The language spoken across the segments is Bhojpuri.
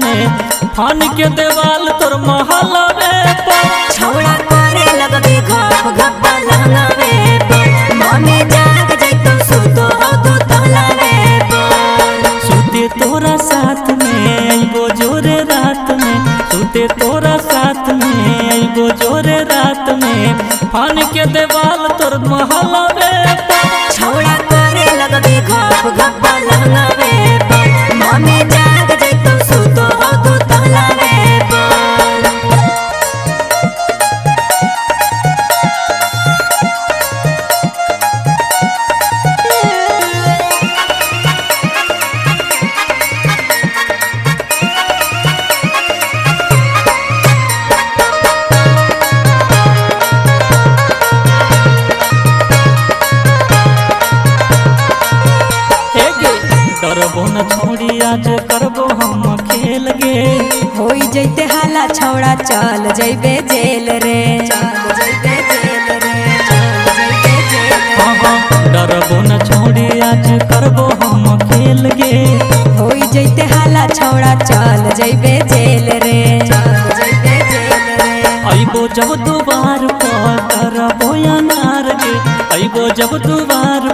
में फान के देवाल तोर महलवे पर छौड़ा करे लगबे घप घप लहंगावे पर मम्मी जाग जइतो सुतो हो तू तहलावे पर सुते तोरा साथ में आइबो जोरे रात में सुते तोरा साथ में आइबो जोरे रात में फान के देवाल तोर महलवे पर छौड़ा करे लगबे घप घप लहंगावे पर मम्मी जाग जइतो सुतो हो तू तहलावे पर डरबो न छोड़ी आज करबो हम खेल गे होई जइते हाला छौड़ा चल जइबे जेल रे चल जइबे जेल रे चल जइबे जेल डरबो न छोड़ी आज करबो हम खेल गे होई जइते हाला छौड़ा चल जइबे जेल रे चल जइबे जेल रे आइबो जब दुबार करबो अनार गे आइबो जब दुबार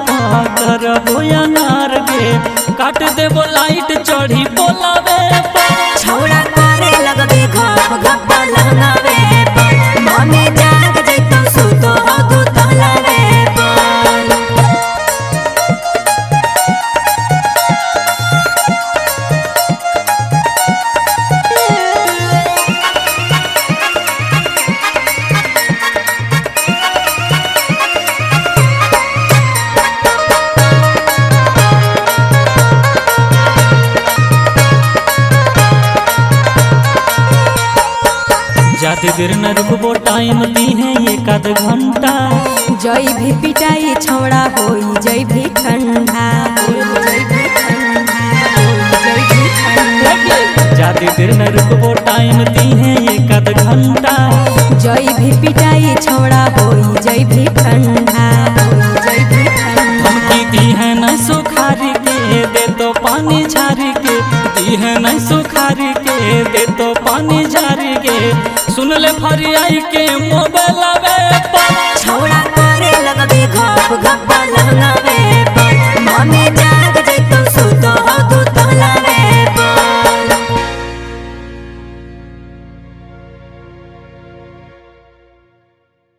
करबो अनार गे काट देबो लाइट चढ़ी बोलावे पर छौड़ा करे लगबे घप घप लहंगावे पर मम्मी जाग जइतो सुतो हो तू तहलावे पर ज्यादा देर न रुकबो टाइम दी है एक आध घंटा जई भी पिटाई छौड़ा होई जई भी ठंडा ज्यादा देर न रुकबो टाइम दी है एक आध घंटा जई भी पिटाई छौड़ा होई जई भी ठंडा धमकी दी है न सुखारी के दे तो पानी झारी के दी है न सुखारी के दे तो पानी झारी के सुन ले फरियाई के मोबाइल पर छौड़ा करे लगबे घप घप लहंगा